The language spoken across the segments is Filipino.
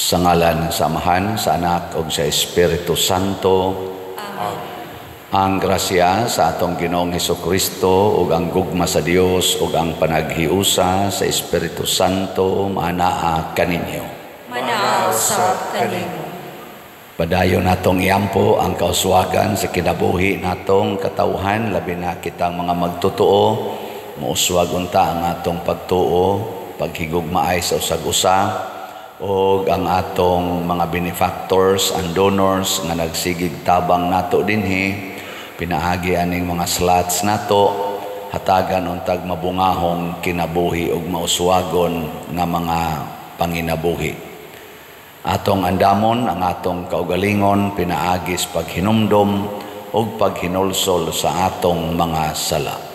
Sa ngalan ng Samahan, sa Anak ug sa Espiritu Santo. Amen. Ang grasya sa atong Ginoong Hesukristo ug ang gugma sa Dios ug ang panaghiusa sa Espiritu Santo manaa kaninyo. Manaaw sa kanimo. Padayon natong iampo ang kauswagan sa kinabuhi natong katawhan, labi na kitang mga magtotoo, muuswag unta ang atong pagtuo, paghigugmaay sa usag-usa, o ang atong mga benefactors and donors nga nagsigig tabang nato dinhi, pinaagi aning mga slots nato, hatagan untag mabungahong kinabuhi ug mauswagon nga mga panginabuhi. Atong andamon ang atong kaugalingon pinaagis paghinumdom ug paghinulsol sa atong mga sala.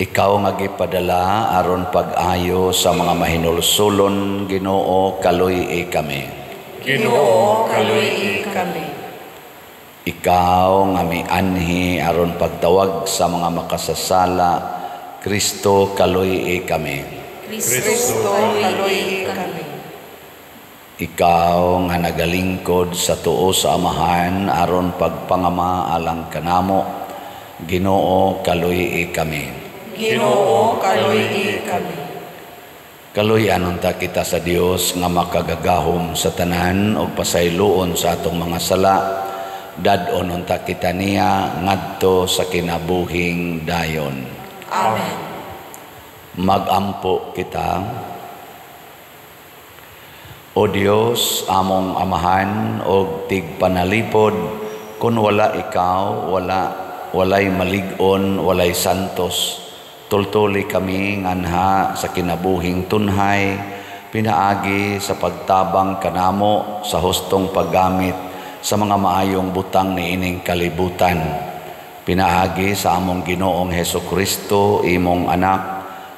Ikaw nga gipadala aron pag-ayo sa mga mahinulsulon, Ginoo, kaluy kami. Ginoo, kaluy kami. Ikaw nga mianhi aron pagtawag sa mga makasasala, Kristo, kaluy kami. Kristo, kaluy kami. Ikaw nga nagalingkod sa tuo sa Amahan aron pagpangama alang kanamo, Ginoo, kaluy kami. Ginoo, kaluy kami. Kaluyan unta kita sa Dios nga makagagahom sa tanan o pasayloon sa atong mga sala, dadon unta kita niya ngadto sa kinabuhing dayon. Amen. Magampo kita. O Dios, among Amahan og tigpanalipod, kun wala ikaw, walay malig-on, walay santos. Tultuli kami nganha sa kinabuhing tunhay, pinaagi sa pagtabang kanamo sa hustong paggamit sa mga maayong butang niining kalibutan. Pinaagi sa among Ginoong Hesukristo, imong anak,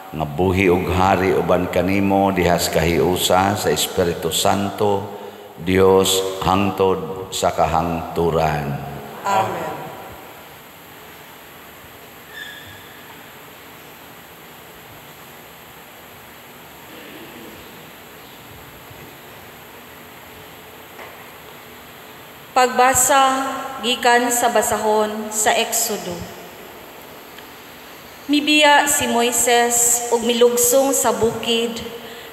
nga buhi ug hari uban kanimo dihas kahiusa sa Espiritu Santo, Dios hangtod sa kahangturan. Amen. Pagbasa gikan sa basahon sa Exodo. Mibiya si Moises ug milugsong sa bukid,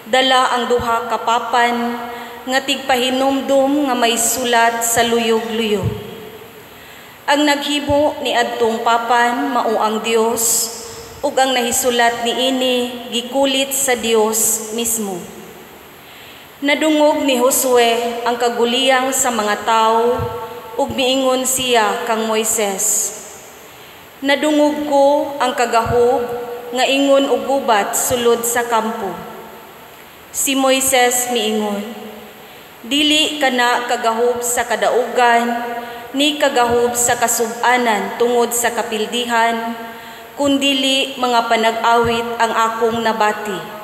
dala ang duha ka papan nga tigpahinumdum nga may sulat sa luyog-luyog. Ang naghimo ni adtong papan mao ang Dios, ug ang nahisulat niini gikulit sa Dios mismo. Nadungog ni Josue ang kaguliyang sa mga tao ug miingon siya kang Moises. Nadungog ko ang kagahog nga ingon og gubat sulod sa kampo. Si Moises miingon, dili kana kagahog sa kadaugan ni kagahog sa kasub-anan tungod sa kapildihan, kundili mga panag-awit ang akong nabati.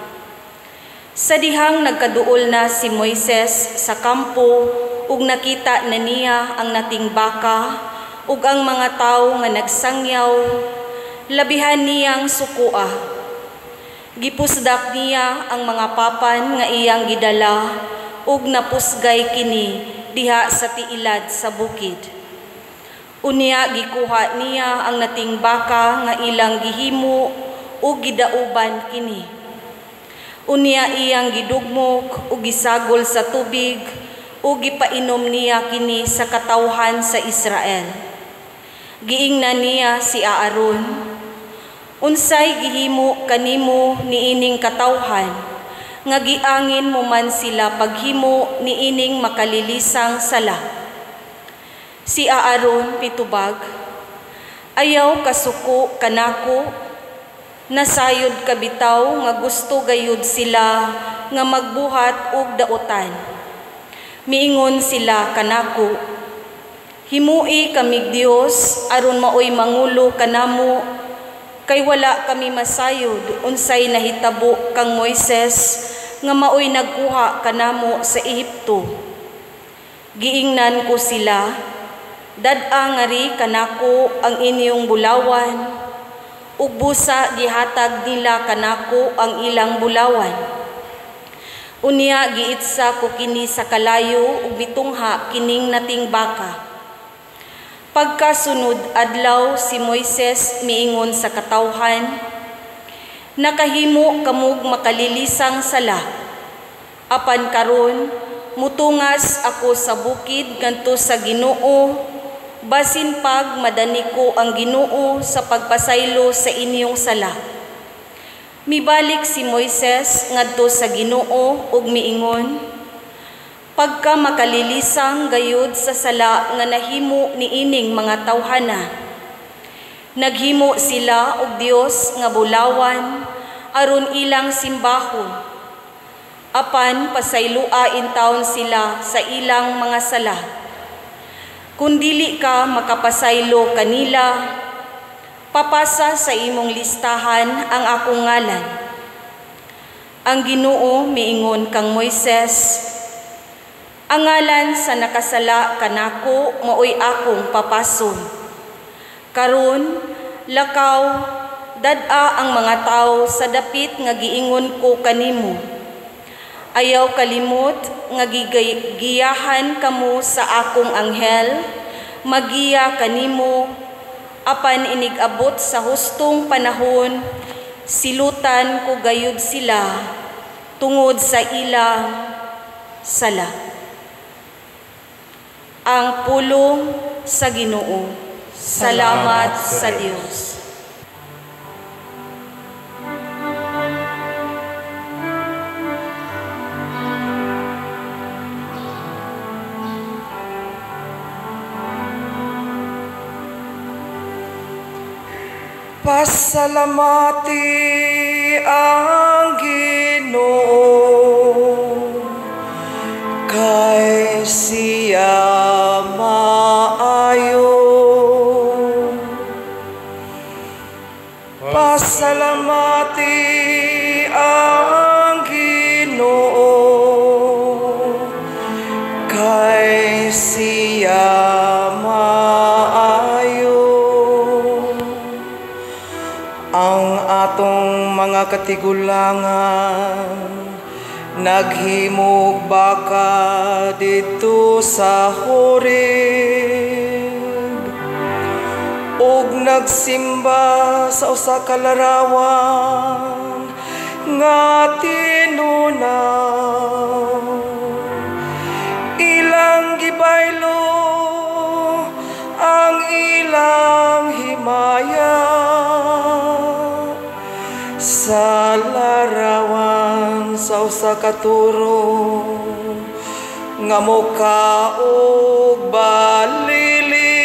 Sa dihang nagkaduol na si Moises sa kampo ug nakita na niya ang nating baka ug ang mga tao nga nagsangyaw, labihan niyang sukua. Gipusdak niya ang mga papan nga iyang gidala ug napusgay kini diha sa tiilad sa bukid. Unya gikuha niya ang nating baka nga ilang gihimo ug gidauban kini. Unya iyang gidugmok ug gisagol sa tubig ug gipainom niya kini sa katawhan sa Israel. Giingnan niya si Aaron, unsay gihimo kanimo niining katawhan, nga giangin mo man sila paghimo niining makalilisang sala. Si Aaron pitubag, ayaw kasuko kanako, nasayod kabitaw nga gusto gayud sila nga magbuhat og dautan. Miingon sila kanako, himui kamig Dios aron maoy mangulo kanamo, kay wala kami masayod unsay nahitabo kang Moises nga maoy nagkuha kanamo sa Ehipto. Giingnan ko sila, dad-a ngari kanako ang inyong bulawan, ug busa gihatag nila kanako ang ilang bulawan. Unya giitsa ko kini sa kalayo ug bitungha kining nating baka. Pagkasunod adlaw si Moises miingon sa katawhan, nakahimo kamog makalilisang sala. Apan karon mutungas ako sa bukid ngadto sa Ginoo, basin pag madani ko ang Ginoo sa pagpasaylo sa inyong sala. Mibalik si Moises ngadto sa Ginoo ug miingon, pagka makalilisang gayud sa sala nga nahimo niining mga tawhana. Naghimo sila og Dios nga bulawan aron ilang simbahon. Apan pasayloain taon sila sa ilang mga sala. Kung dili ka makapasaylo kanila, papasa sa imong listahan ang akong ngalan. Ang Ginoo miingon kang Moises, ang ngalan sa nakasala kanako maoy akong papason. Karon lakaw dad-a ang mga tawo sa dapit nga giingon ko kanimo. Ayaw kalimot nga giyahan kamo sa akong anghel, magiya kanimo, apan inigabot sa hustong panahon, silutan ko gayud sila tungod sa ilang sala. Ang pulong sa Ginoo. Salamat sa Dios. Pasalamati ang Ginoo, kay siya maayo. Pasalamati ang Ginoo, kay siya ang atong mga katigulangan, naghimog baka dito sa Horeb, ug nagsimba sa usa ka larawan nga tinunaw. Ilang gibaylo ang ilang himaya sa larawan sa usa ka turo nga muka ug balili.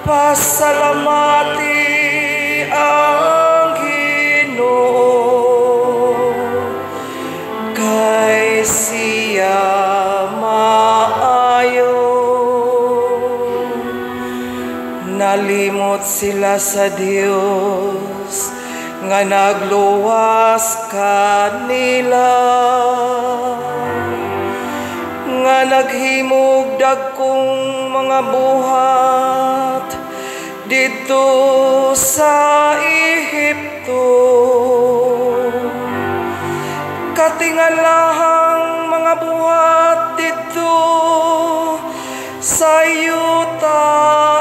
Pasalamati ang Ginoo, kay siya maayo. Nalimot sila sa Dios nga nagluwas kanila, nga naghimog dagkong mga buhat dito sa Ehipto. Katingalahang mga buhat dito sa yuta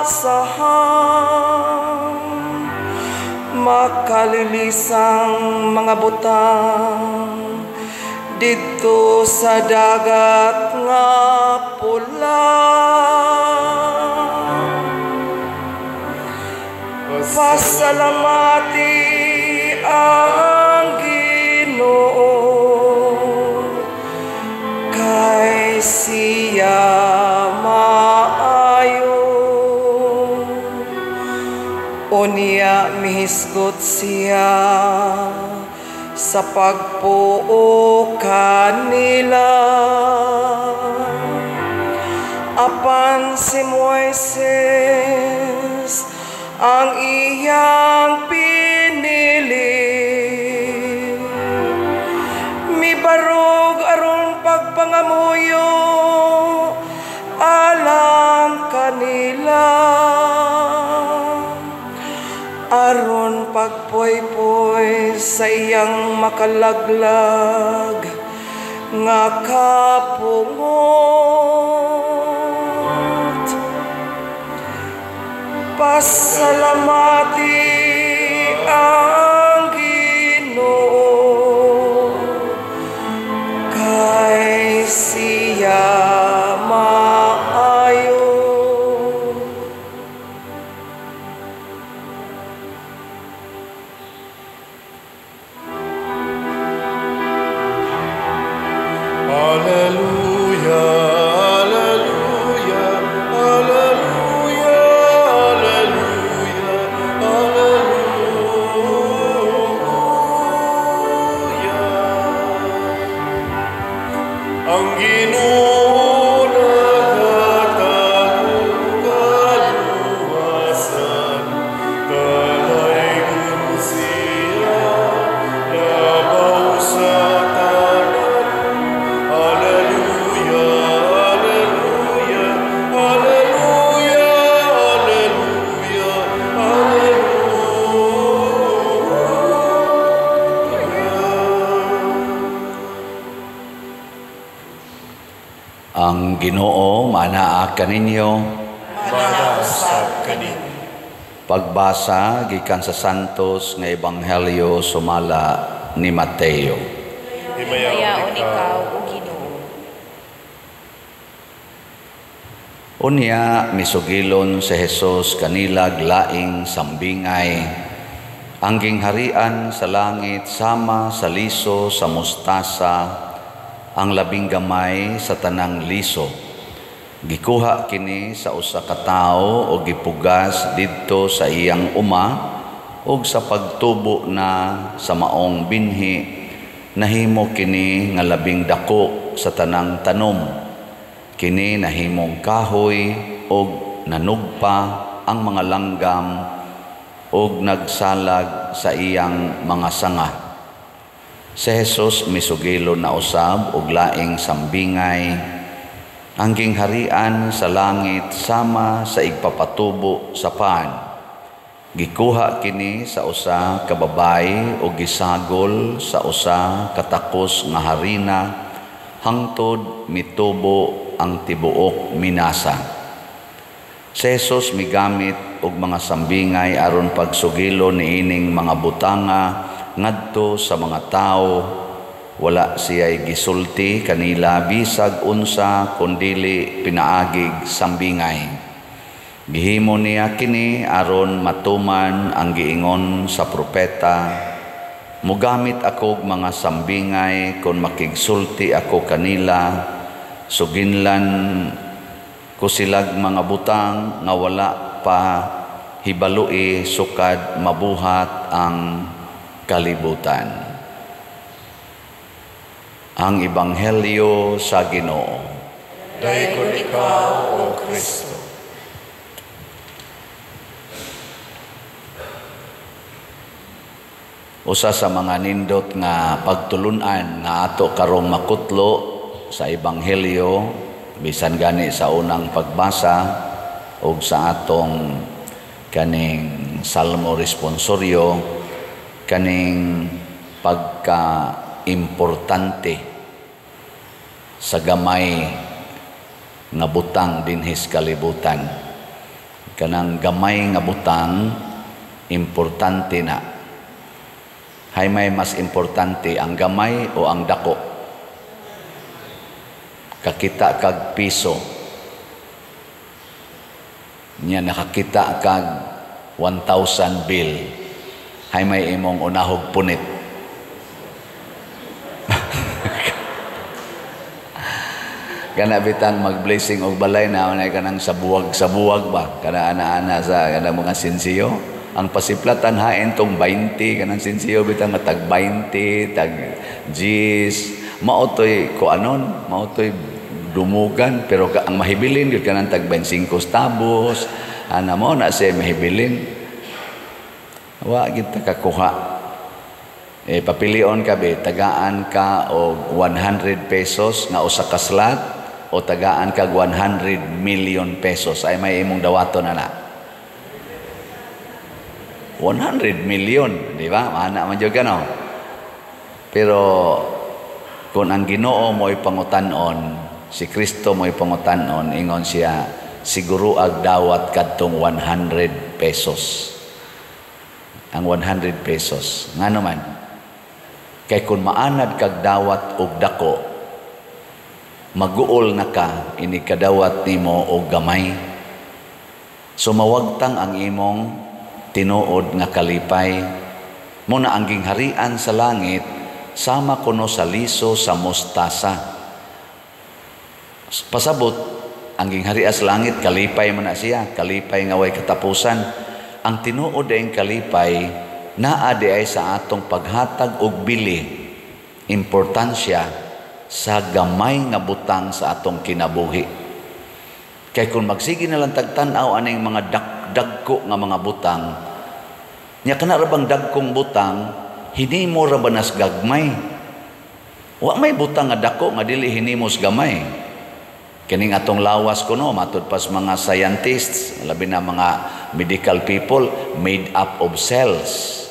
sahang, makalilisang mga butang dito sa dagat nga pula. Pasalamati ang Ginoo, kay siya maayo. Unya mihisgot siya sa pagpuo kanila. Apan si Moises ang iyang pinili, mibarog aron pagpangamuyo alang kanila, aron pagpoy-poy sa iyang makalaglag nga kapungot. Pasalamati ang Ginoo kay siya maayo. Alleluia, alleluia, alleluia, alleluia, alleluia. Ang Ginoo naghatag kaluwasan, kalaygon siya labaw sa tanan. Alleluia, alleluia, alleluia, alleluia, alleluia. Ang Ginoo manaa kaninyo. Manausap kanin. Pagbasa gikan sa Santos nga Ebanghelyo sumala ni Mateo. Himayaon ikaw, o Ginoo. Unya misugilon si Jesus kanila laing sambingay. Ang gingharian sa langit sama sa liso sa mustasa, ang labing gamay sa tanang liso. Gikuha kini sa usa ka tawo o gipugas didto sa iyang uma ug sa pagtubo na sa maong binhi nahimo kini nga labing dako sa tanang tanom. Kini nahimong kahoy ug nanugpa ang mga langgam ug nagsalag sa iyang mga sanga. Si Jesus misugilon na usab og laing sambingay. Ang gingharian sa langit sama sa igpapatubo sa pan. Gikuha kini sa usa ka babay o gisagol sa usa katakos nga harina hangtod mitubo ang tibuok minasa. Si Jesus migamit og mga sambingay aron pagsugilo niining mga butanga ngadto sa mga tao. Wala siya'y gisulti kanila bisag unsa kundili pinaagig sambingay. Gihimo niya kini aron matuman ang giingon sa propeta, mugamit ako mga sambingay kung makigsulti ako kanila, suginlan ko silag mga butang nga wala pa hibalui sukad mabuhat ang kalibutan. Ang Ebanghelyo sa Ginoo. Dayon ikaw, O Kristo. Usa sa mga nindot nga pagtulunan nga ato karong makutlo sa Ebanghelyo bisan gani sa unang pagbasa o sa atong kaning salmo responsoryo kaning pagka-importante sa gamay nga butang dinhis kalibutan. Kanang gamay nga butang importante na. Hay may mas importante ang gamay o ang dako? Kakita kag piso. Nya nakakita kag 1,000 bill. Hay may imong unahog punit. Kana bitang mag-blessing og balay na unay kanang sabuwag ba kana ana-ana sa kanang mga sinsiyo ang pasiplatan hain tong 20 kanang sinsiyo bitang matag 20 tag gis mautoy ko anon mautoy dumugan pero ang mahibilin gyud kanang tag 25 tabos ana mo na siya mahibilin wa gid ta kakuha. Papilion ka be tagaan ka og 100 pesos nga usa ka slot o tagaan kag 100 million pesos ay may imong dawaton ana. 100 million, di ba? Ana man jud no. Pero kung ang Ginoo mo'y pangutanon, si Kristo mo'y pangutanon, ingon siya, siguro ag dawat kadtong 100 pesos. Ang 100 pesos. Nga naman, kay kung maanad kag dawat og dako, maguol na ka, ini kadawat nimo og gamay. So mawagtang ang imong tinuod nga kalipay. Muna ang gingharian sa langit, sama kuno sa liso sa mostasa. Pasabot, ang gingharian sa langit, kalipay man na siya, kalipay nga way katapusan. Ang tinuod ay kalipay, naa di ay sa atong paghatag og bili, importansya sa gamay nga butang sa atong kinabuhi. Kay kung magsige na lang tagtanaw aning mga dagko nga mga butang, nya kana ra bang dagkong butang, hinimo ra ba nas gagmay? Wa may butang nga dako nga dili hinimos gamay. Kining atong lawas kuno matud pas mga scientists, labi na mga medical people, made up of cells.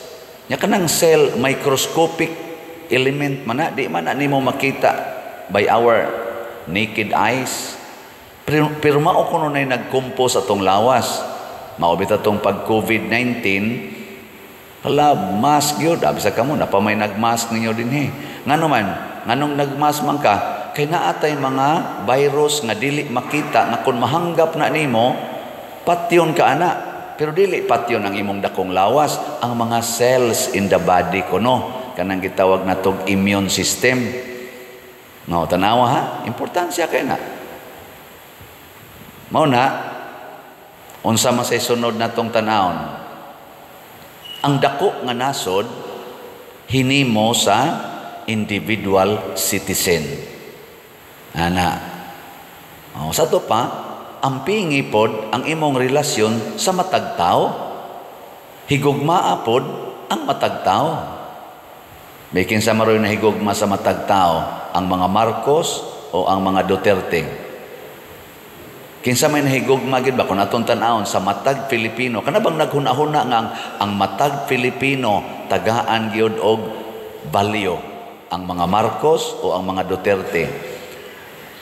Nya kanang cell microscopic element man na, di man na nimo makita by our naked eyes. Pero mao kuno nay nagkumpos atong lawas. Mao bita tong pag COVID-19, hala, mask yun. Abisa ka mo, napamay nag-mask ninyo din Ngano man, nganong nag-mask man ka, kay naatay mga virus nga dili makita, nga kung mahanggap na nimo, patyon ka ana. Pero dili patyon ang imong dakong lawas, ang mga cells in the body kuno. Kanang gitawag na tong immune system. Mao tanawa ha, importansya kay na. Mao na, unsa man say sunod natong tanawon. Ang dako nga nasod hinimo sa individual citizen. Ana. Sa to pa, ang pingi pod ang imong relasyon sa matag tao. Higugmaa pod ang matag tao. May kinsa maroy na higugma sa matag tao, ang mga Marcos o ang mga Duterte. Kinsa may nahigugma gid ba kun atong tan-awon sa matag Pilipino, kana bang naghuna-huna nga ang matag Pilipino tagaan gyud og balyo, ang mga Marcos o ang mga Duterte.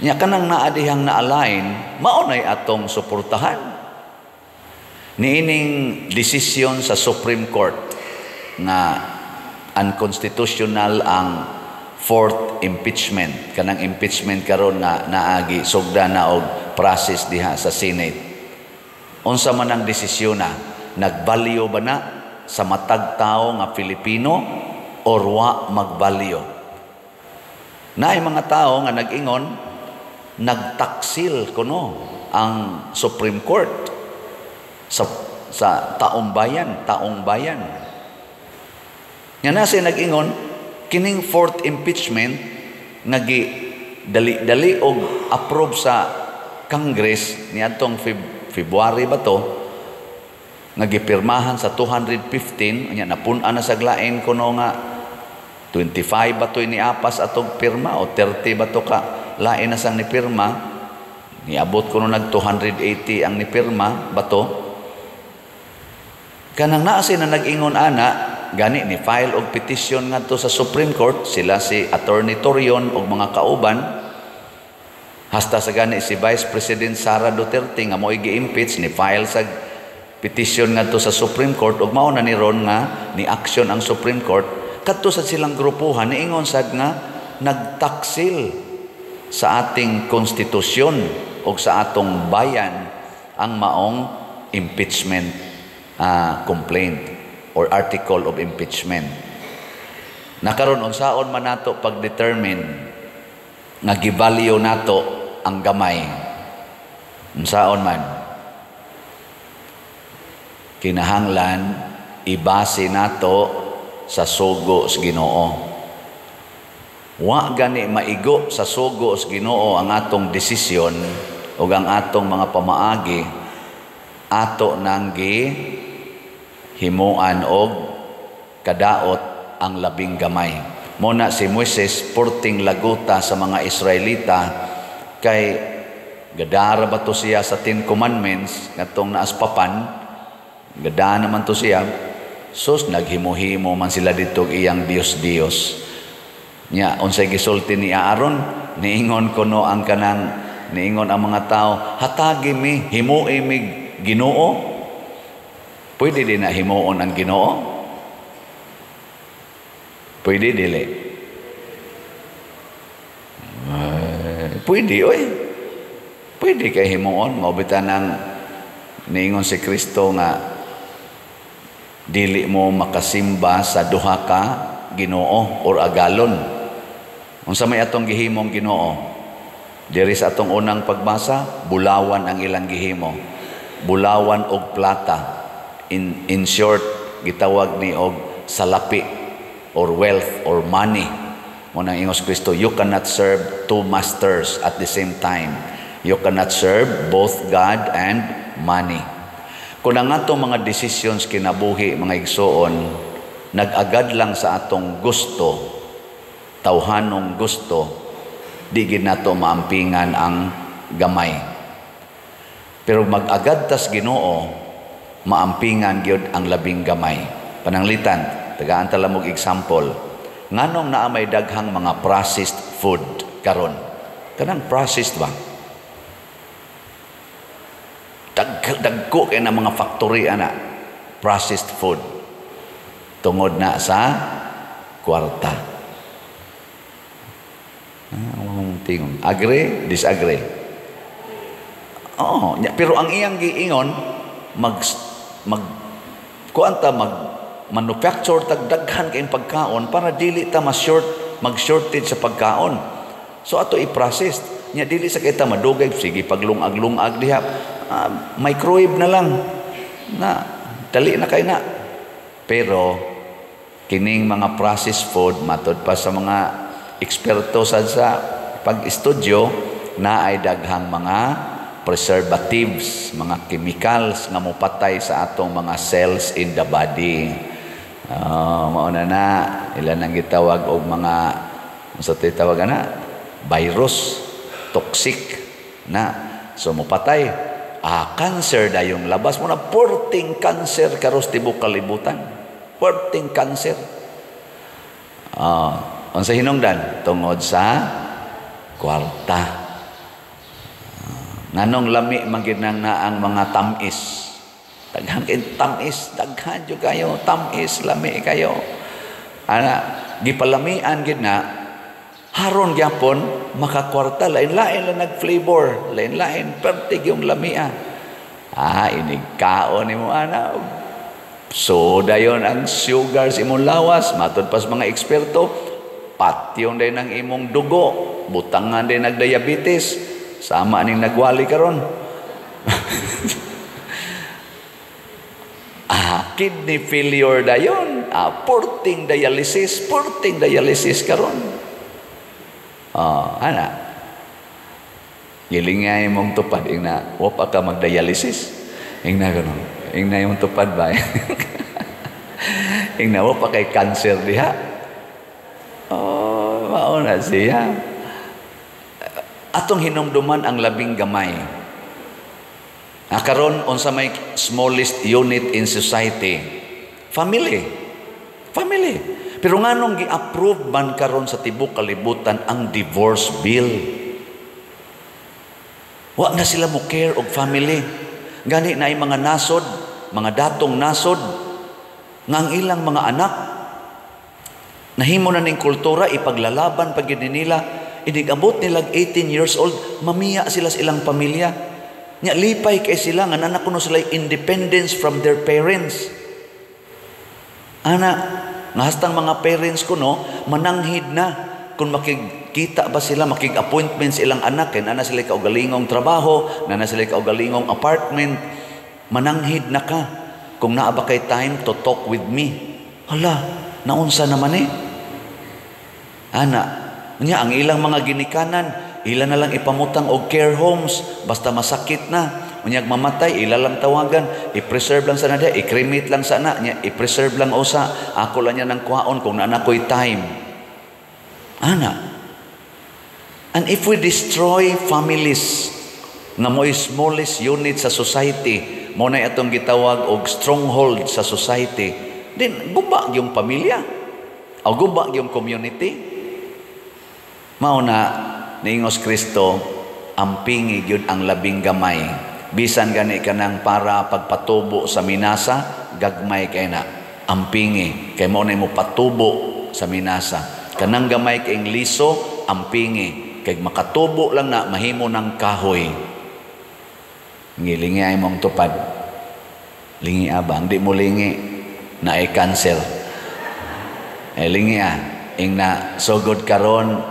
Nya kanang naadihang na-align, maunay atong suportahan. Niining desisyon sa Supreme Court nga unconstitutional ang fourth impeachment, kanang impeachment karon nga naagi sugda na og process diha sa Senate. Unsa man ang desisyon na, nagbalyo ba na sa matag tao nga Pilipino or wa magbalyo? Naay mga tao nga nag-ingon, nagtaksil kuno ang Supreme Court sa taong bayan. Nga nasi nag-ingon, kining fourth impeachment nagi dali og approve sa Congress niadtong February ba to, nagipirmahan sa 215, nya napun-an na sa glain kuno nga 25 ba to iniapas atong pirma o 30 ba to ka lain na sang ni pirma, niabot kuno nag 280 ang ni pirma ba to. Kanang naa na nag-ingon ana, gani ni file og petition ngadto sa Supreme Court, sila si Attorney Torion og mga kauban. Hasta sa gani si Vice President Sara Duterte nga mo'y gi-impeach, ni file sa petition ngadto sa Supreme Court ug mao na ni ron nga ni action ang Supreme Court. Kadto sa silang grupuhan niingon sad nga nagtaksil sa ating konstitusyon o sa atong bayan ang maong impeachment complaint or article of impeachment. Nakaron unsaon man nato pag-determine nga gibalyo nato ang gamay. Unsaon man, kinahanglan ibase nato sa sugo sa Ginoo. Wa gani maigo sa sugo sa Ginoo ang atong desisyon o ang atong mga pamaagi, ato nang himuan og kadaot ang labing gamay. Muna si Moises porting laguta sa mga Israelita kay gadara ba to siya sa 10 Commandments ngatong naaspapan, gada naman to siya. sus naghimo-himo man sila dito iyang Dios nya unsay gisulti ni Aaron niingon kuno ang kanang niingon ang mga tao hatagi mi himuo mi Ginoo. Pwede din na himuon ang Ginoo? Pwede dili. Pwede oy. Pwede kay himuon maubitan ng niingon si Kristo nga dili mo makasimba sa duha ka Ginoo or agalon. Unsa may atong gihimong Ginoo? Diri sa atong unang pagbasa, bulawan ang ilang gihimo. Bulawan og plata. In short, gitawag ni og salapi or wealth or money. Mo nang ingos Kristo, you cannot serve two masters at the same time. You cannot serve both God and money. Kung ang atong mga decisions kinabuhi, mga igsoon, nag-agad lang sa atong gusto, tawhanong gusto, di gid nato maampingan ang gamay. Pero mag-agad tas Ginoo, maampingan gyud ang labing gamay. Pananglitan, tagaan tala mog example. Nganong naa may daghang mga processed food karon? Kanang processed ba? Dagko kay na mga factory ana processed food. Tungod na sa kwarta. Tingong. Agree? Disagree? Oo. Pero ang iyang giingon, manufacture tagdaghan kayong pagkaon para dili ta mag-shortage sa pagkaon. So ato i-process. Nya dili sa kita madugay, sige paglungag-lungag diha. Microwave na lang. Na, dali na kay na. Pero kining mga processed food matod pa sa mga eksperto sa pag-estudyo na ay daghang mga preservatives, mga chemicals nga mopatay sa atong mga cells in the body. Mauna na ilan ang gitawag og mga sa tawag na virus, toxic na so mopatay. Cancer dayong labas mo na porting cancer karos tibok kalibutan. Porting cancer. Unsa hinungdan tungod sa kwarta. Nganong lami maginan na ang mga tamis. Daghan kay tamis, daghan jud kayo tamis, lami kayo. Gipalamian gid na haron gyapon makakwarta lain-lain lang nag-flavor, lain-lain pertig yung lamia. Inig kaon nimo ana. Soda yon ang sugar sa imong lawas, matod pas mga eksperto, patyon din ang imong dugo, butangan din nagdiabetes, sama ning nagwali karon. Kidney failure dayon, porting dialysis karon. Ana. Gilingay mong tupad ingna, wa pa ka magdialysis. Ingna ganon. Ingna yung tupad ba? Ingna wa pa kay cancer diha. Mao na siya. Atong hinumduman ang labing gamay. Karon unsa may smallest unit in society? Family. Pero nganong gi-approve man karon sa tibok kalibutan ang divorce bill? Wa na sila mo care og family. Gani na mga nasod, mga datong nasod, nga ang ilang mga anak nahimo na ning kultura ipaglalaban pag nila, inigabot nila 18 years old, mamiya sila sa ilang pamilya. Nya lipay kay sila nga nanak kuno sila independence from their parents. Ana, nga hastang mga parents kuno mananghid na kung makikita ba sila, makig-appointment sa ilang anak, kaya na sila kaugalingong trabaho, na sila kaugalingong apartment, mananghid na ka kung naa ba kay time to talk with me. Hala, naunsa naman Ana, niya ang ilang mga ginikanan, ilan na lang ipamutang og care homes, basta masakit na. Unyag mamatay, ila lang tawagan, i-preserve lang sana dia, i-cremate lang sana niya, i-preserve lang usa, ako lang niya ng kuhaon kung naan ako'y time. Ana. And if we destroy families, nga mo'y smallest unit sa society, mo na itong gitawag og stronghold sa society, Din guba yung pamilya o guba yung community. Mao na niingos Kristo, ampingi gyud ang labing gamay. Bisan gani kanang para pagpatubo sa minasa, gagmay kay na. Ampingi kay mo na mo patubo sa minasa. Kanang gamay kay liso, ampingi kay makatubo lang na mahimo ng kahoy. Ngilingi ay mong tupad. Lingi abang, di mo lingi na ay cancer. Lingi ing na sugod karon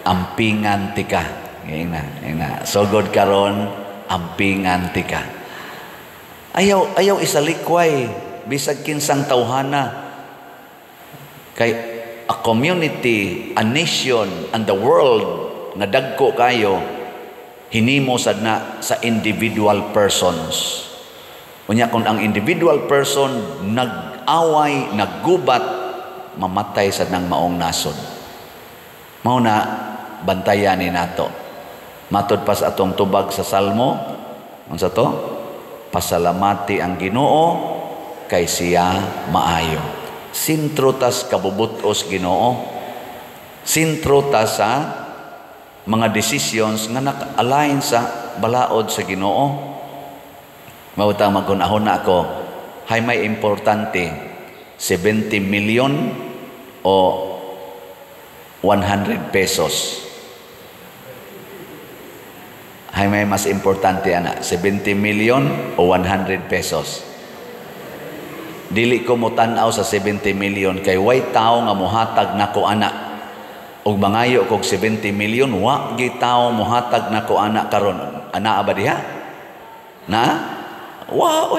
ampingan tika. Ing na sugod karon ampingan tika. Ayaw isalikway bisag kinsang tawhana. Kay a community, a nation, and the world nga dagko kayo hinimo sad na sa individual persons. Unya kung ang individual person nag-away, naggubat, mamatay sa nang maong nasod. Mao na bantayan ni nato. Matod pa sa atong tubag sa Salmo, unsa to? Pasalamati ang Ginoo kay siya maayo. Sintro tas kabubutos Ginoo. Sintro ta sa mga decisions nga naka-align sa balaod sa Ginoo. Mawutang magunahon na ako, hay may importante, 70 million o 100 pesos. Hay may mas importante ana, 70 million o 100 pesos. Dili ko mo tan-aw sa 70 million kay way tao nga mohatag nako ana. Og mangayo kog 70 million, wa gi tao mohatag nako ana karon. Ana ba diha? Na? Wow,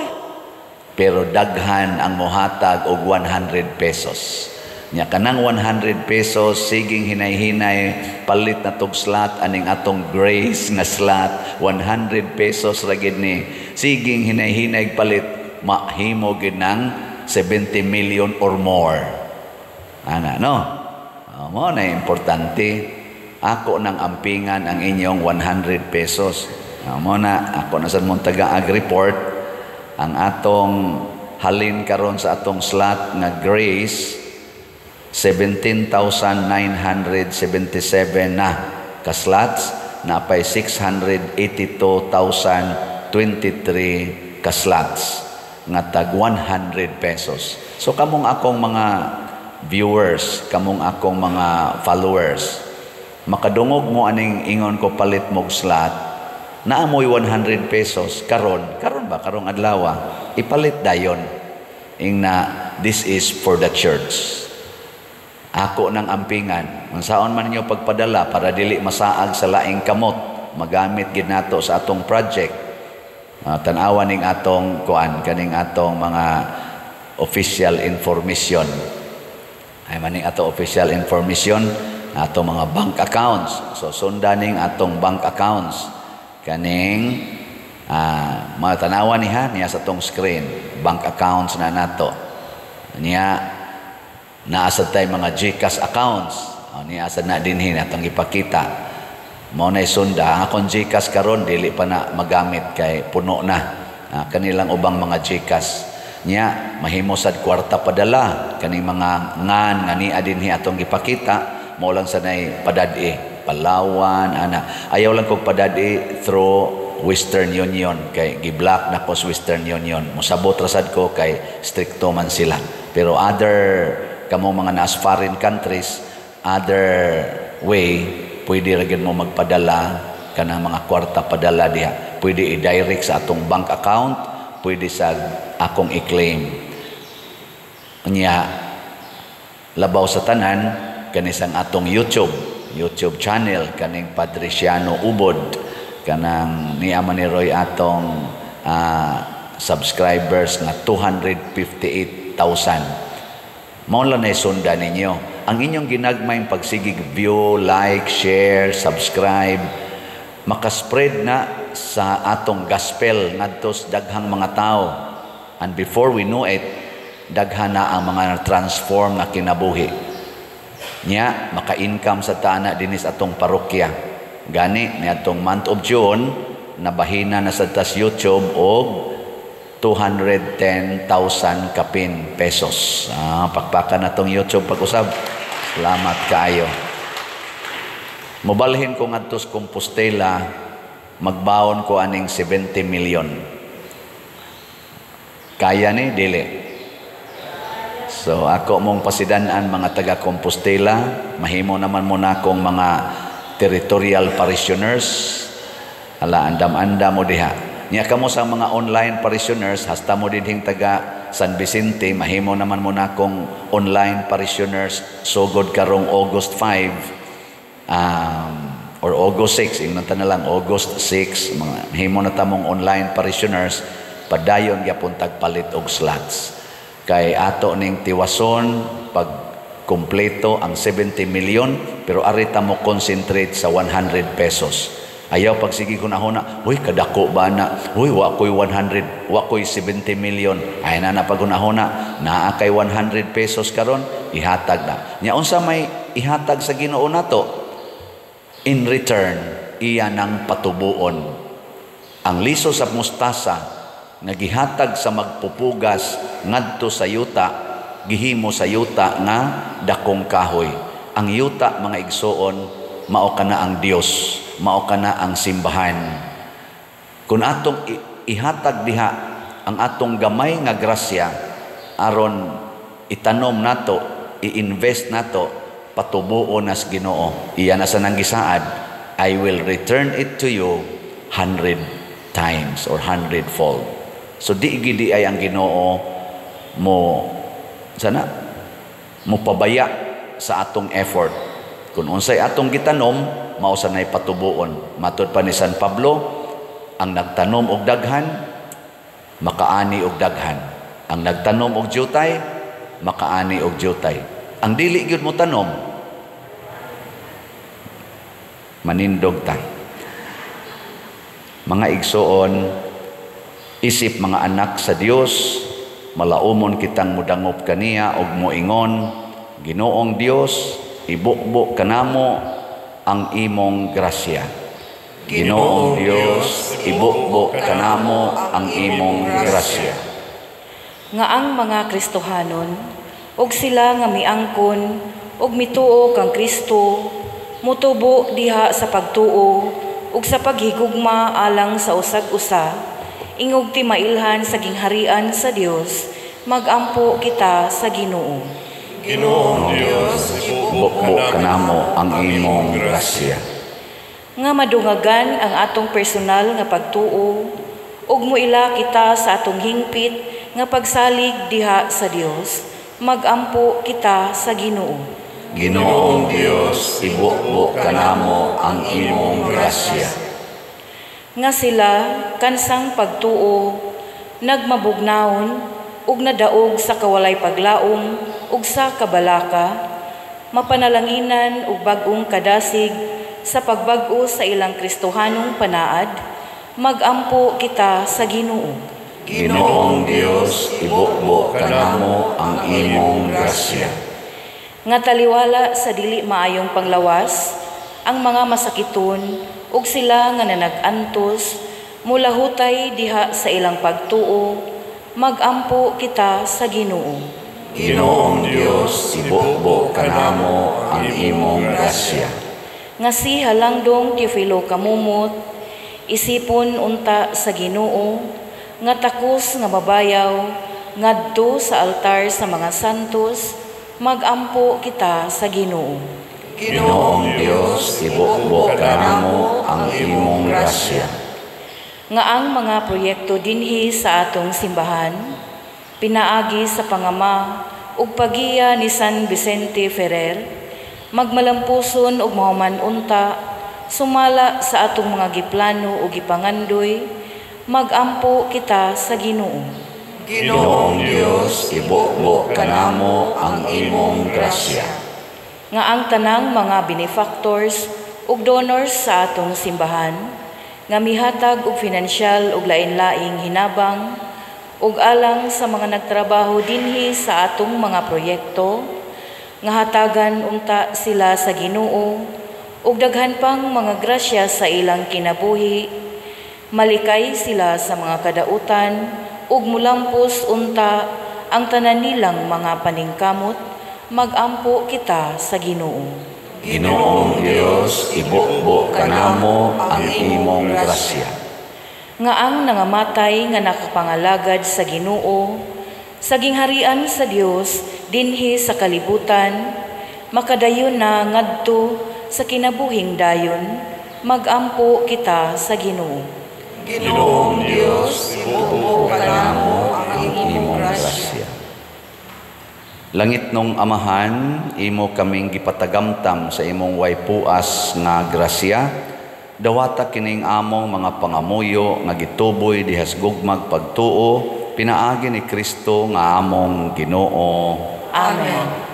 pero daghan ang mohatag og 100 pesos. Nya kanang 100 pesos siging hinay-hinay palit na tog slot aning atong grace nga slot 100 pesos ra gid ni siging hinay-hinay palit mahimo gid ng 70 million or more. Ana no? Mo na importante. Ako nang ampingan ang inyong 100 pesos. Mo na ako na sad mong taga-ag report. Ang atong halin karon sa atong slot nga grace 17,977 na ka slots, napay 682,023 ka slots nga tag 100 pesos. So kamong akong mga viewers, kamong akong mga followers, makadungog mo aning ingon ko palit mog slot, naamoy 100 pesos karong adlaw ipalit dayon ing na this is for the church. Ako nang ampingan unsaon man ninyo pagpadala para dili masaag sa laing kamot, magamit gid nato sa atong project. Tan-awan ning atong kaning atong mga official information. Ay maning atong official information, atong mga bank accounts. So sundaning atong bank accounts kaning matanawan niya sa tong screen, bank accounts na nato niya naasad tay mga GCash accounts niya asad na dinhi natong ipakita mo na isunda akong GCash karon dili pa na magamit kay puno na kanilang ubang mga GCash niya mahimo sad kwarta padala kaning mga ngan nga niya dinhi atong ipakita mo lang sanay padadi Palawan, ayaw lang kong padadi through Western Union kay giblock na ko sa Western Union. Musabot rasad ko kay stricto man sila. Pero other kamo mga nas foreign countries, other way pwede ra gyud mo magpadala kanang mga kwarta padala diha. Pwede i-direct sa atong bank account, pwede sa akong i-claim. Unya labaw sa tanan kanisang atong YouTube channel kaning Patriciano Ubod kanang niya ni Roy atong subscribers nga 258,000. Mao lang na isundan ninyo ang inyong ginagmayng pagsigig, view, like, share, subscribe, makaspread na sa atong gospel ngadto sa daghang mga tao, and before we know it daghan na ang mga transform na kinabuhi niya maka-income sa tana dinis atong parokya. Gani ni atong month of June nabahina na sa tas YouTube og 210,000 kapin pesos. Pakpakan na tong YouTube pag-usab. Salamat kaayo. Mobalhin ko ngadto sa Compostela, magbaon ko aning 70 million. Kaya ni dili. So ako mong pasidanan mga taga Compostela, mahimo naman muna akong mga territorial parishioners. Ala andam-andam mo diha. Nya kamo sa mga online parishioners, hasta mo dinhing taga San Vicente, mahimo naman muna akong online parishioners sugod karong August 5 or August 6, ingnon ta na lang August 6, mga mahimo na tamong online parishioners padayon gyapon tagpalit og slots. Kay ato ning tiwason pag kumpleto ang 70 million, pero arita mo concentrate sa 100 pesos. Ayaw pag sige ko na huna, huy kadako ba na, huy wa ko'y 100, wa ko'y 70 million. Ay na pag hunahuna, naa kay 100 pesos karon, ihatag na. Nya unsa may ihatag sa Ginoo nato? In return, iya nang patubuon. Ang liso sa mustasa, nagihatag sa magpupugas ngadto sa yuta, gihimo sa yuta nga dakong kahoy. Ang yuta, mga igsoon, mao kana ang Dios, mao kana ang simbahan. Kung atong ihatag diha ang atong gamay nga grasya aron itanom nato, i-invest nato, patubuon nas Ginoo. Iya na sa nanggisaad, I will return it to you 100 times or 100-fold. So di gidi ay ang Ginoo mo pabaya sa atong effort. Kung unsay atong gitanom, mao sanay patubuon. Matud pa ni San Pablo, ang nagtanom og daghan, makaani og daghan. Ang nagtanom og jutay, makaani og jutay. Ang dili gyud mo tanom, manindog ta. Mga igsoon, isip mga anak sa Dios, malaumon kitang mudangop kaniya og moingon, Ginoong Dios, ibukbok kanamo ang imong grasya. Ginoong Dios, ibukbok kanamo ang imong grasya. Nga ang mga Kristohanon, og sila nga miangkon, og mituo kang Kristo, mutubo diha sa pagtuo, ug sa paghigugma alang sa usag-usa, ingog ti mailhan sa gingharian sa Dios, magampo kita sa Ginoo. Ginoong Dios, Ibukbok kanamo ang imong grasya. Nga madungagan ang atong personal nga pagtuo, ug muila kita sa atong hingpit nga pagsalig diha sa Dios, magampo kita sa Ginoo. Ginoong Dios, ibukbok kanamo ang imong grasya. Nga sila kansang pagtuo, nagmabugnaon, ug nadaog sa kawalay paglaom, ug sa kabalaka, mapanalanginan ug bag-ong kadasig sa pagbag-o sa ilang Kristohanong panaad, magampo kita sa Ginoo. Ginoong Dios, ibukbok kanamo ang imong grasya. Nga taliwala sa dili maayong panglawas, ang mga masakiton, ug sila nga nanag-antos, mulahutay diha sa ilang pagtuo, magampo kita sa Ginoo. Ginoong Dios, ibukbok kanamo ang imong grasya. Nga si Halangdong Teofilo Kamumot, isipon unta sa Ginoo, nga takos nga mabayaw, ngadto sa altar sa mga santos, magampo kita sa Ginoo. Ginoong Dios, ibukbok kanamo ang imong grasya. Nga ang mga proyekto dinhi sa atong simbahan, pinaagi sa pangama ug pagiya ni San Vicente Ferrer, magmalampuson ug mahuman unta, sumala sa atong mga giplano ug gipangandoy, magampo kita sa Ginoo. Ginoong Dios, ibukbok kanamo ang imong grasya. Nga ang tanang mga benefactors ug donors sa atong simbahan, nga mihatag og finansyal ug lain-laing hinabang, ug alang sa mga nagtrabaho dinhi sa atong mga proyekto, nga hatagan unta sila sa Ginoo, ug daghan pang mga grasya sa ilang kinabuhi, malikay sila sa mga kadautan, ug mulampos unta ang tanan nilang mga paningkamot, magampo kita sa Ginoo. Ginoong Dios, ibukbo kanamo ang imong grasya. Nga ang nangamatay nga nakapangalagad sa Ginoo, sa gingharian sa Dios dinhi sa kalibutan, makadayon na ngadto sa kinabuhing dayon, magampo kita sa Ginoo. Ginoong Dios, ibukbo kanamo ang imong grasya. Langit nung Amahan, imo kaming gipatagamtam sa imong way puas nga grasya, dawata kining among mga pangamuyo nga gituboy dihas gugmag pagtuo, pinaagi ni Kristo nga among Ginoo. Amen.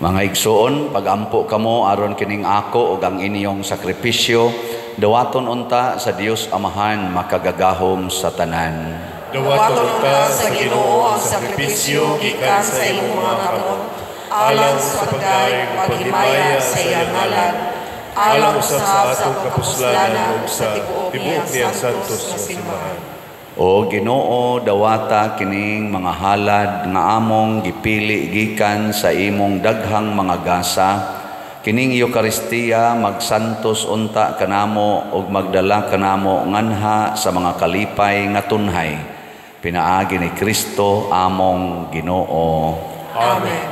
Mga igsoon, pagampo kamo aron kining ako ug ang inyong sakripisyo, dawaton unta sa Dios Amahan makagagahom sa tanan. Dawaton unta sa Ginoo ang sakripisyo gikan sa imong mga kamot, alang sa pagdaig paghimaya sa iyang ngalan, alang sa atong kapuslanan ug sa tibuok niyang santos nga simbahan. O Ginoo, dawata kining mga halad nga among gipili gikan sa imong daghang mga gasa, kining Eucharistia magsantos unta kanamo ug magdala kanamo nganha sa mga kalipay nga tunhay. Pinaagi ni Kristo among Ginoo. Amen.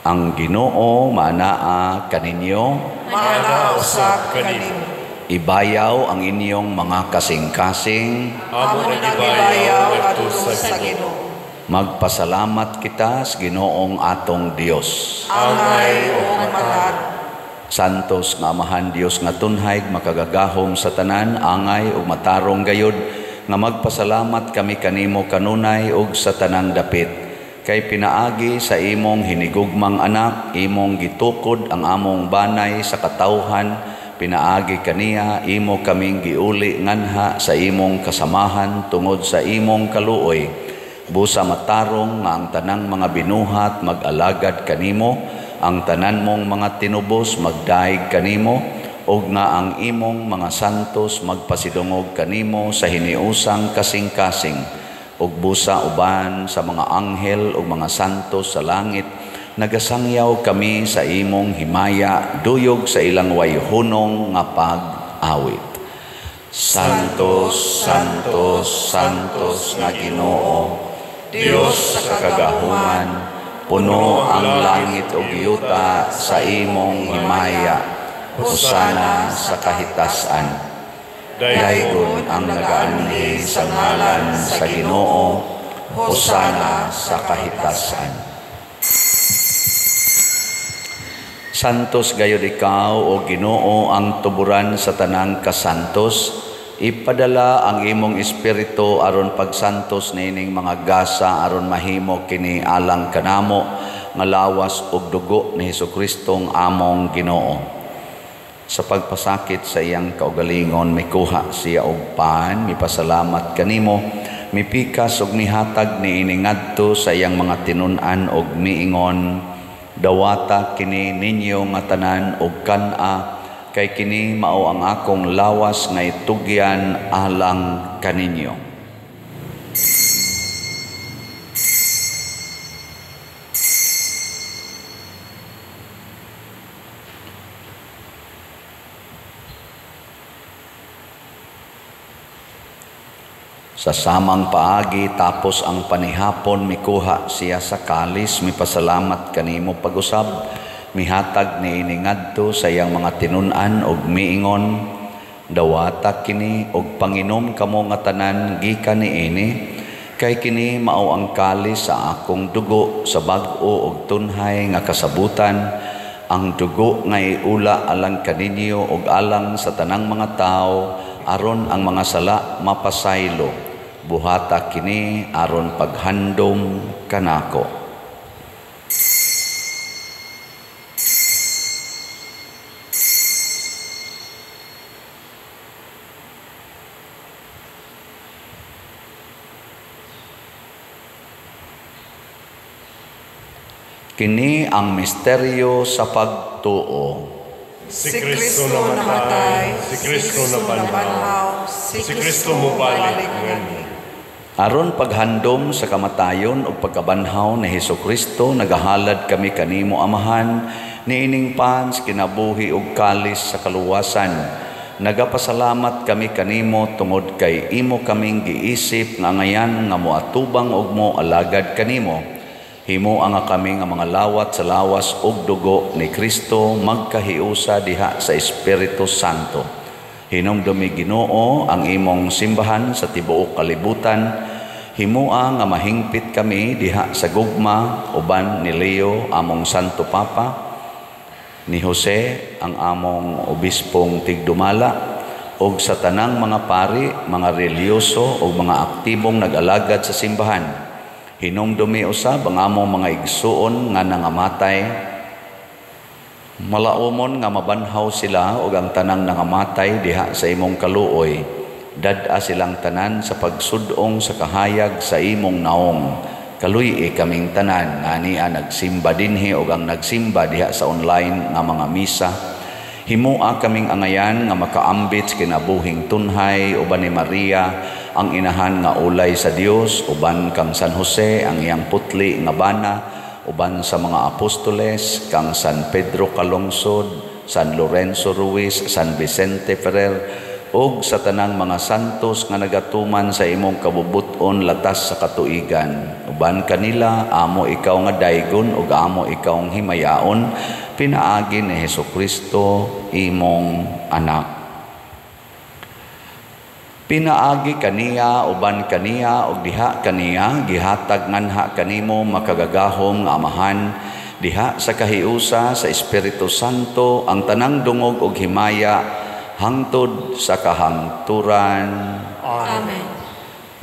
Ang Ginoo maanaa kaninyo, Maanaa usab kanimo. ibayaw ang inyong mga kasing-kasing, Amo nagibayaw adto sa Ginoo. magpasalamat kita sa Ginoong atong Dios. Angay o matag. Santos nga Amahan Dios nga tunhay makagagahom sa tanan, angay ug matarong gayud nga magpasalamat kami kanimo kanunay ug sa tanang dapit. Kay pinaagi sa imong hinigugmang anak, imong gitukod ang among banay sa katawhan, pinaagi kaniya, imo kaming giuli nganha sa imong kasamahan tungod sa imong kaluoy. Busa matarong nga ang tanang mga binuhat mag-alagad kanimo, ang tanan mong mga tinubos magdaig kanimo, ug nga ang imong mga santos magpasidungog kanimo sa hiniusang kasing-kasing, ug busa uban sa mga anghel ug mga santos sa langit, nagasangyaw kami sa imong himaya, duyog sa ilang wayhunong nga pag-awit. Santos, Santos, Santos nga Ginoo, Dios sa kagahuman, puno ang langit ug yuta sa imong himaya, husana sa kahitasan. Daygon ang nagaanhi sa ngalan sa Ginoo, husana sa kahitasan. Santos gayud ikaw o Ginoo ang tuburan sa tanang kasantos, ipadala ang imong espiritu aron pagsantos nining mga gasa aron mahimo kini alang kanamo nga lawas ug dugo ni Hesukristo among Ginoo. Sa pagpasakit sa iyang kaugalingon mikuha siya og pan, mipasalamat kanimo, mipikas ug mihatag niini ngadto sa iyang mga tinun-an ug miingon, dawata kini ninyo nga tanan ug kan-a, kay kini mao ang akong lawas nga itugyan alang kaninyo. Sa samang paagi tapos ang panihapon mikuha siya sa kalis, mipasalamat kanimo pag-usab, mihatag ni iningadto sa iyang mga tinun-an og miingon, dawata kini og panginom kamo nga tanan gikan niini, kay kini mao ang kalis sa akong dugo sa bag-o og tunhay nga kasabutan, ang dugo nga iula alang kaninyo og alang sa tanang mga tao aron ang mga sala mapasaylo. Buhata kini aron paghandom kanako. Kini ang misteryo sa pagtuo. Si Kristo namatay, si Kristo nabanhaw, si Kristo mubalik ngani. Aron paghandom sa kamatayon o pagkabanhaw ni Hesukristo, nagahalad kami kanimo Amahan, niining pan sa kinabuhi ug kalis sa kaluwasan. Nagapasalamat kami kanimo tungod kay imo kaming giisip nga ngayan nga moatubang og mo alagad kanimo. Himo ang kami nga mga lawat sa lawas ug dugo ni Kristo magkahiusa diha sa Espiritu Santo. Hinumdumi Ginoo ang imong simbahan sa tibuok kalibutan. Himoa nga mahingpit kami diha sa gugma uban ni Leo among Santo Papa, ni Jose ang among obispong tigdumala, ug sa tanang mga pari, mga reliyoso ug mga aktibong nag-alagad sa simbahan. Hinumdumi usab ang among mga igsuon nga nangamatay. Malaumon nga mabanhaw sila ug ang tanang nangamatay diha sa imong kaluoy. Dad-a silang tanan sa pagsudong sa kahayag sa imong naong. Kaluy kaming tanan nga niya nagsimba dinhi ug ang nagsimba diha sa online nga mga misa. Himua kaming angayan nga makaambit sa kinabuhing tunhay uban ni Maria ang inahan nga ulay sa Dios, uban kang San Jose ang iyang putli nga bana, uban sa mga apostoles kang San Pedro Calungsod, San Lorenzo Ruiz, San Vicente Ferrer, ug sa tanang mga santos nga nagatuman sa imong kabubuton latas sa katuigan. Uban kanila amo ikaw nga daygon ug amo ikaw ang himayaon, pinaagi ni Hesukristo imong anak. Pinaagi kaniya uban kaniya ug diha kaniya gihatag nganha kanimo makagagahom nga Amahan, diha sa kahiusa sa Espiritu Santo ang tanang dungog ug himaya hangtod sa kahangturan. Amen.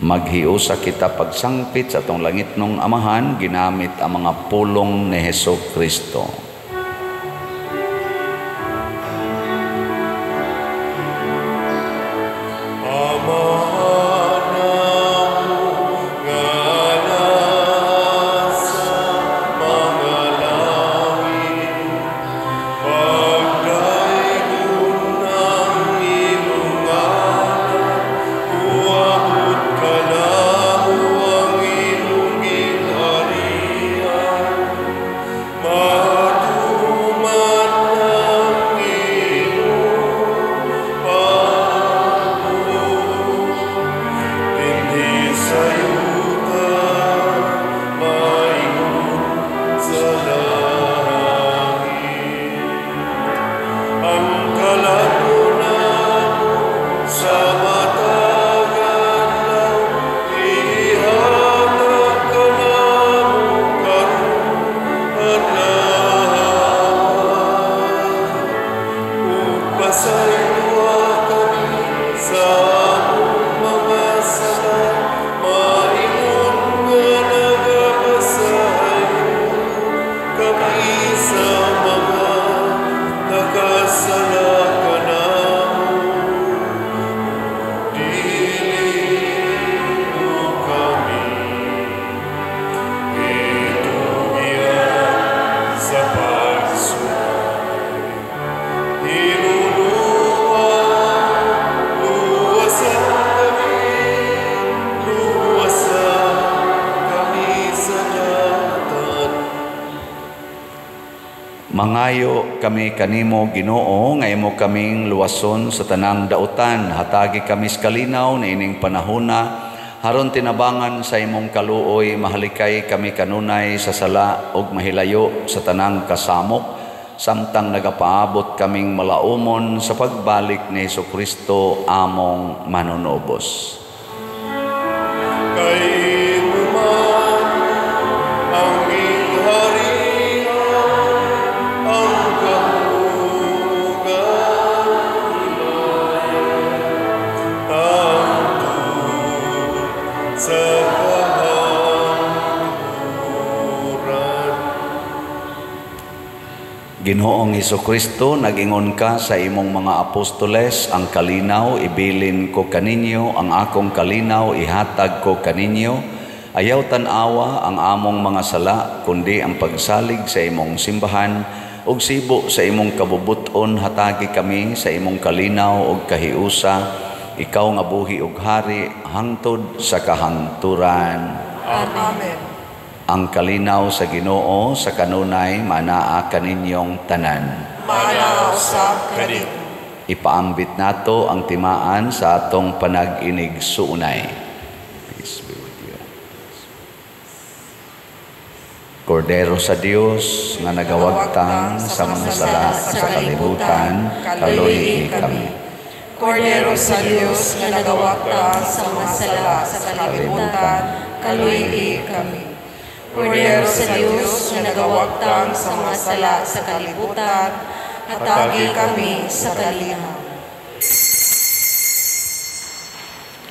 Maghiusa kita pagsangpit sa atong langitnong Amahan ginamit ang mga pulong ni Hesukristo. Mangayo kami kanimo Ginoo nga imo kaming luwason sa tanang dautan, hatagi kami sa kalinaw na ining panahona Haron tinabangan sa imong kaluoy, mahalikay kami kanunay sa sala ug mahilayo sa tanang kasamok, samtang nagapaabot kaming malaumon sa pagbalik ni Jesucristo among manunobos. Kay man ang ingharian, ang kahugan, tangtod sa kahamuran. Ginoong Jesucristo, nag-ingon ka sa imong mga apostoles, ang kalinaw ibilin ko kaninyo, ang akong kalinaw ihatag ko kaninyo. Ayaw tanawa ang among mga sala, kundi ang pagsalig sa imong simbahan, ug sibo sa imong kabubuton hatagi kami sa imong kalinaw ug kahiusa, ikaw nga buhi ug hari hangtod sa kahangturan. Amen. Ang kalinaw sa Ginoo sa kanunay manaa kaninyong tanan. Manaw sa kanito. Ipaambit nato ang timaan sa atong panag-inig suunay. Peace be with you. Kordero sa Dios nga nagawagtang sa mga sala sa kalibutan, kaluy kami. Kordero sa Diyos nga nagawagtang sa mga sala sa kalibutan, kaluy kami. Kordero sa Diyos nga nagawagtang sa mga sala sa kalibutan, hatagi kami sa kalinaw.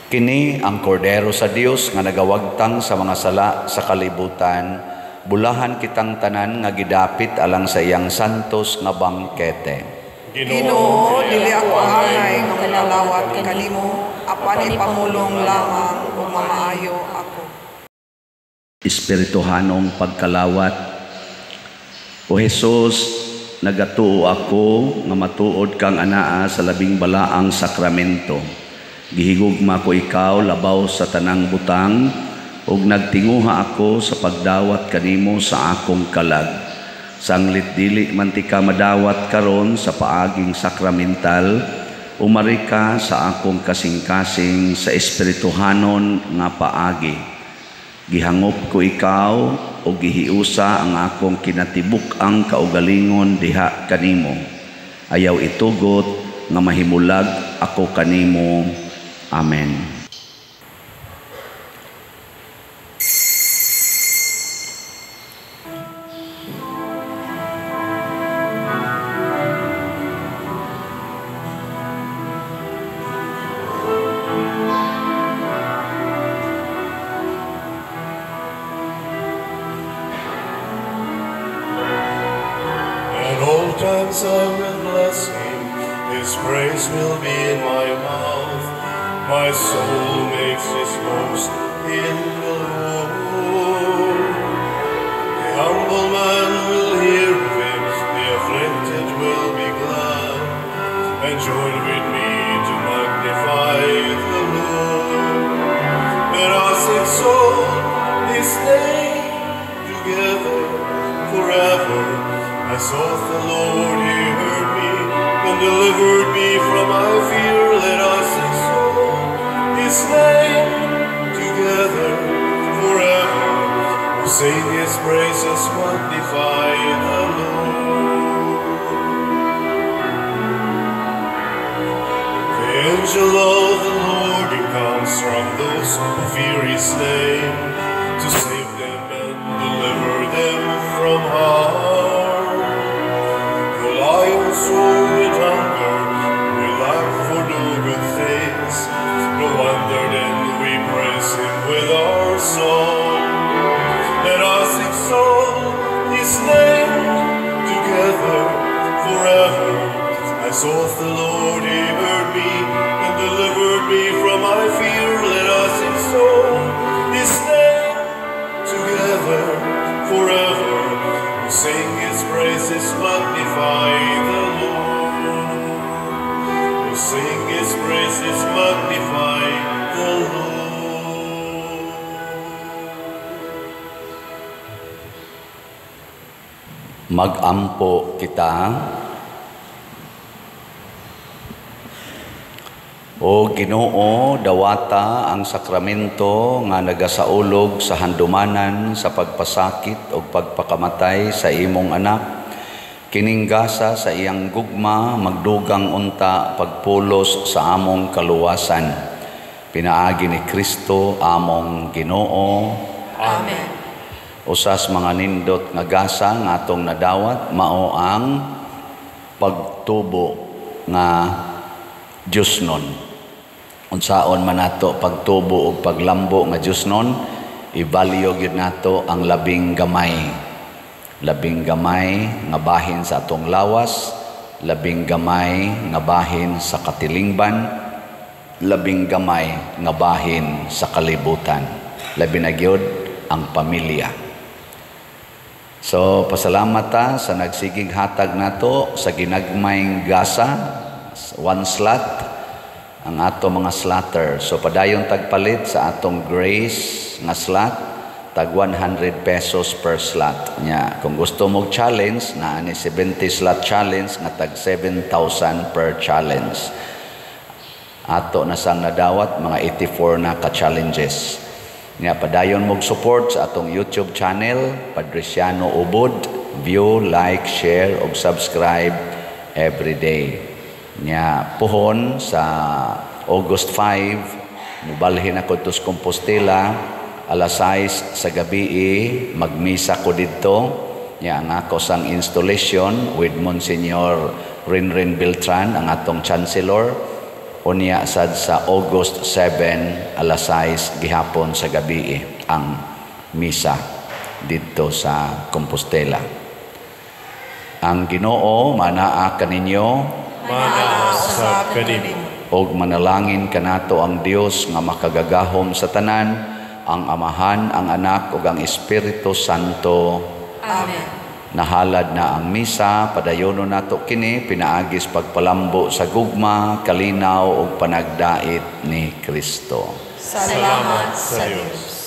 Kini ang kordero sa Dios nga nagawagtang sa mga sala sa kalibutan, bulahan kitang tanan nga gidapit alang sa iyang santos nga bangkete. Ginoo, dili ako angay nga manalawat kanimo, apan ipamulong lamang kung mamaayo ako. Espirituhanong pagkalawat. O Jesus, nagatuo ako nga matuod kang anaa sa labing balaang sakramento. Gihigugma ko ikaw labaw sa tanang butang, ug nagtinguha ako sa pagdawat kanimo sa akong kalag. Sanglit dili man ti ka madawat karon sa paaging sakramental, umari ka sa akong kasing-kasing sa espirituhanon nga paagi. Gihangop ko ikaw o gihiusa ang akong kinatibuk ang kaugalingon diha kanimo. Ayaw itugot nga mahimulag ako kanimo. Amen. Times I will bless him, his praise will be in my mouth. My soul makes his boast in the Lord. The humble man will hear of him, the afflicted will be glad, and join with me to magnify the Lord. Let us exalt his name together forever. I sought the Lord, he heard me, and delivered me from my fear. Let us exalt his name together forever. Who sing his praises, magnify the Lord. The angel of the Lord encamps from those who fear his name, to save them and deliver them from harm. Soul with hunger, we lack for no good things. No wonder then we praise him with our song. Let us exalt his name together forever. I sought the Lord, he heard me, and delivered me from my fear. Let us exalt his name together forever. We sing his praises, magnify the sing his praises, magnify the Lord. Mag-ampo kita. O Ginoo, dawata ang sakramento nga nagasaulog sa handumanan sa pagpasakit o pagpakamatay sa imong anak. Kininggasa sa iyang gugma, magdugang unta pagpulos sa among kaluwasan. Pinaagi ni Kristo among Ginoo. Amen. Usas mga nindot nga gasa nga atong nadawat, mao ang pagtubo nga Diosnon. Unsaon man nato pagtubo o paglambo nga Diosnon, ibalyo gyud nato ang labing gamay. Labing gamay nga bahin sa atong lawas, labing gamay nga bahin sa katilingban, labing gamay nga bahin sa kalibutan. Labi na gyud ang pamilya. So pasalamat ta sa nagsigig hatag nato sa ginagmayng gasa, one slot ang ato mga slatter. So padayon tagpalit sa atong grace nga slot, tag 100 pesos per slot. Nya, kung gusto mong challenge, na ani 70 slot challenge nga tag 7,000 per challenge. Ato na sang nadawat mga 84 na ka-challenges. Nya, padayon mong support sa atong YouTube channel, Padriciano Ubod. View, like, share, ug subscribe every day. Nya puhon sa August 5, mubalhin ako to sa Compostela, alas 6 sa gabi, magmisa ko dito. Nya ang ako sang installation with Monsignor Rinrin Beltran, ang atong chancellor. Unya sad sa August 7, alas 6 gihapon sa gabi, ang misa dito sa Compostela. Ang Ginoo manaa kaninyo, Mana sa kanimo. og manalangin kanato ang Dios nga makagagahom sa tanan, ang Amahan, ang Anak ug ang Espiritu Santo. Amen. Nahalad na ang misa, padayonon nato kini pinaagis pagpalambo sa gugma, kalinaw ug panagdait ni Kristo. Salamat sa Diyos.